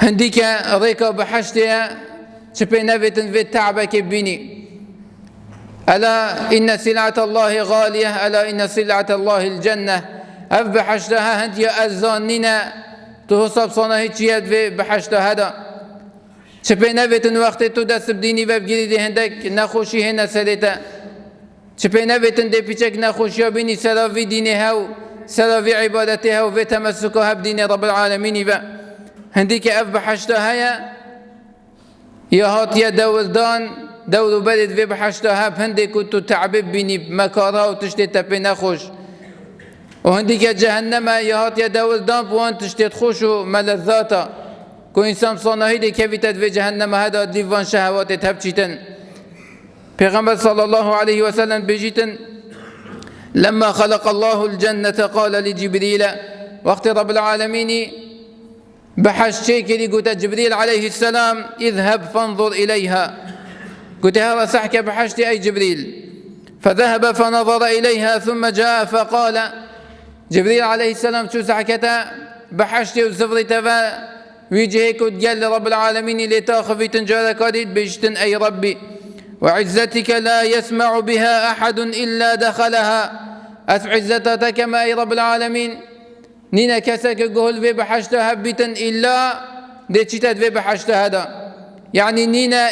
هنديك ريكا بحشتها شبه نبتن في التعبك بيني. ألا إن سلعة الله غالية، ألا إن سلعة الله الجنة. أف بحشتها هندي أزانينا تهصب صنع هيتشيات في بحشتها هذا شبه نبتن وقت تدس بديني وبجري دي هندك نخوشي هنا سلتا شبه نبتن دي بيشك نخوشي بيني سلاوي دينها وسلاوي عبادتها وتمسكها بدين رب العالمين. هنديك أف بحشتها يا هات يا دولدان دول بلد في بحشتها بهندي كنت تعبب بيني بمكارها وتشتي تبي نخوش. وهنديك جهنم يا هات يا دولدان بوان تشتي تخوش ملذاتا كو إنسان صناهي دي كيفتت في جهنم هذا ديفان شهوات تهبشتن. پیغمبر صلى الله عليه وسلم بجيتن لما خلق الله الجنة قال لجبريل وقت رب العالمين بحش شيكري قلت جبريل عليه السلام اذهب فانظر إليها. قلت هذا سحك بحشتي أي جبريل. فذهب فنظر إليها ثم جاء فقال جبريل عليه السلام شو سحكته بحشتي وزفرتها ويجيك وتقال لرب العالمين لتاخفي تنجال كاديد بيجتن أي ربي وعزتك لا يسمع بها أحد إلا دخلها. عزتك ما أي رب العالمين نينا كسك قول في بحشتها بيتن إلا دي تشتت في بحشتها هذا يعني نينا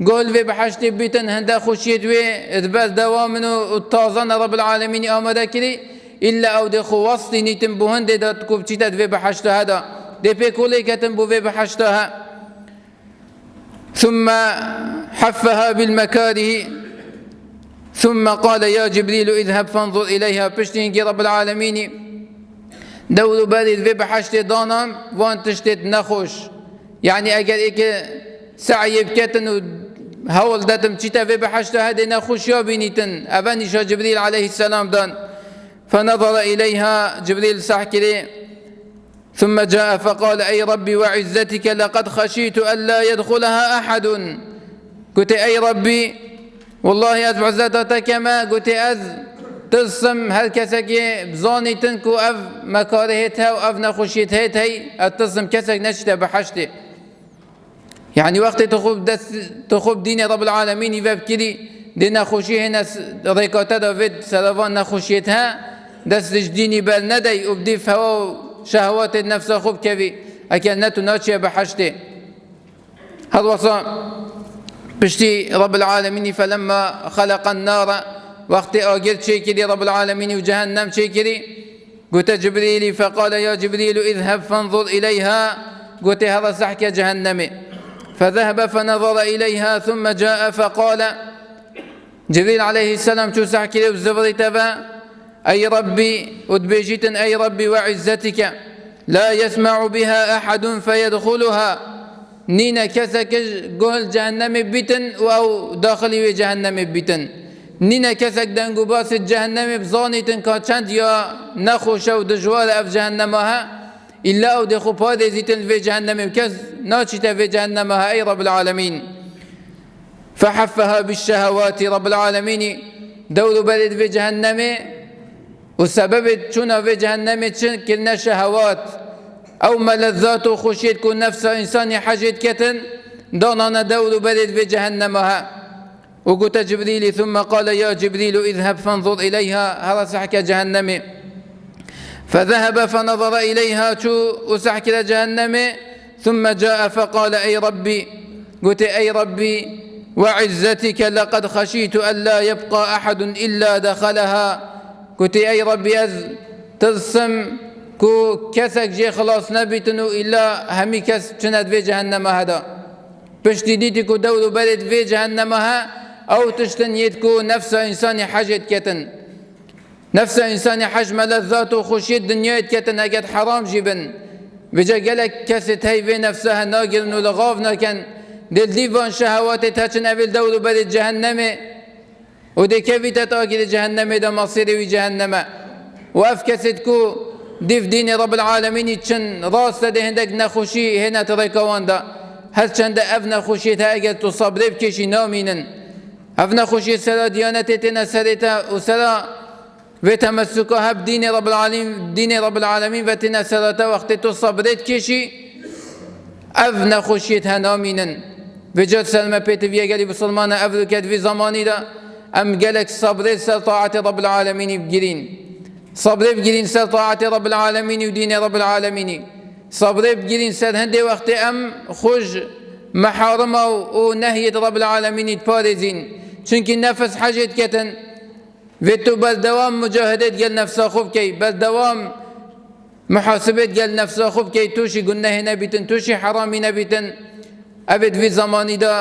قول في بحشت بيتن هندا خشيت في اذبال دوامن والطازن رب العالمين آمدا كري إلا أو دي خوصتي نيتن بوهن دي تكوب تشتت في بحشتها هذا دي بيكولي كتنبو في بحشتها. ثم حفها بالمكاره ثم قال يا جبريل اذهب فانظر إليها. بشتين رب العالمين دولو بارد في بحشت دانم وان تشتت نخوش يعني اگر ايك سعي بكتن هول داتم چيتا في بحشت هذه نخوش يا بنيتن أبانيشا جبريل عليه السلام دان. فنظر إليها جبريل سحكري ثم جاء فقال أي ربي وعزتك لقد خشيت ألا يدخلها أحد. قلت أي ربي والله أذ عزتك ما قلت أذ تصم هل كسك بزاني تنكو أف مكارهتها وأف نخشيتها هي التصم كسك نشته بحشته يعني وقت تخوب دين رب العالمين يبكري دي نخشي هنا ريكاتا دافيد سلافان نخشيتها دست ديني بل ندي وبدي فهو شهوات النفس خوب كبي أكل نتو ناتشي بحشته. هذا وصا بشتي رب العالمين فلما خلق النار وقت أجل شيكري رب العالمين وجهنم شيكري قلت جبريل فقال يا جبريل اذهب فانظر إليها. قلت هذا سحك جهنم. فذهب فنظر إليها ثم جاء فقال جبريل عليه السلام شو سحكي وزفري تبا أي ربي أدبيجت أي ربي وعزتك لا يسمع بها أحد فيدخلها. نينا كسك قول جهنم بيتن أو داخلي جهنم بيتن نينا كسك دنقو باس جهنم بظانيتن كاتشاند يا نخوش أو دجوال أف جهنمها إلا أو دخو بادي زيتن في جهنم كز ناتشت في جهنمها أي رب العالمين. فحفها بالشهوات رب العالمين دول بلد في جهنم وسبب شنا في جهنم كلنا شهوات أو ملذات وخشيت كون نفس إنسان حاجت كتن دانا دول بلد في جهنمها. وقلت جبريل ثم قال يا جبريل اذهب فانظر إليها. هذا سحك جهنم. فذهب فنظر إليها وسحك جهنم ثم جاء فقال أي ربي قلت أي ربي وعزتك لقد خشيت ألا يبقى أحد إلا دخلها. قلت أي ربي أذ تلسم كو كسك جي خلاص نبيتنو إلا همي كس چند في جهنم هذا بشتي ديتي كو دولو بلد في جهنمها أو تشتن يدكو نفس إنسان حاجت كتن نفس إنسان حج ملذات وخشيت دنيا كتن أجد حرام جبن بجا قالك كست هاي في نفسها ناقل ولغافنا كان دل ديفان شهوات تهجن أبل دولو بلد جهنم ودي كيف تتاكل جهنم دا مصيري جهنم وأفكست كو ديف دين رب العالمين تشن راس ده هندك نخوشي هنا تريكوان دا هل چند اف نخوشي تا اگر تو صبر بكشي نامينن اف نخوشي سلا ديانتي تنا سريتا وسلا وتمسكها بدين رب العالمين دين رب العالمين وتنا سلاتا وقت تو صبرت كشي اف نخوشیت هنامینن بجد سلمه پیت ویا گلی بسلمان اف کد في زمانی دا ام گلک صبر سر طاعت رب العالمین بگیرین صبر بگیرین سر طاعت رب العالمین و دین رب العالمین صبر بگیرین سر هندی وقت ام خوش محارم و نهیت رب العالمین تپارزین چونکی نفس حاجت کتن و تو بس دوام مجاهدت گل نفسا خوب کی بس دوام محاسبت گل نفسا خوب کی توشی گناه نبیتن توشی حرامی نبیتن ابد في زمانی دا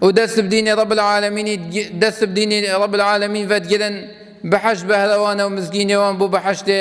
و دست بدين رب العالمين دست بدين رب العالمين فتجرن بحش بهلوان ومسكين يوان بو بحشته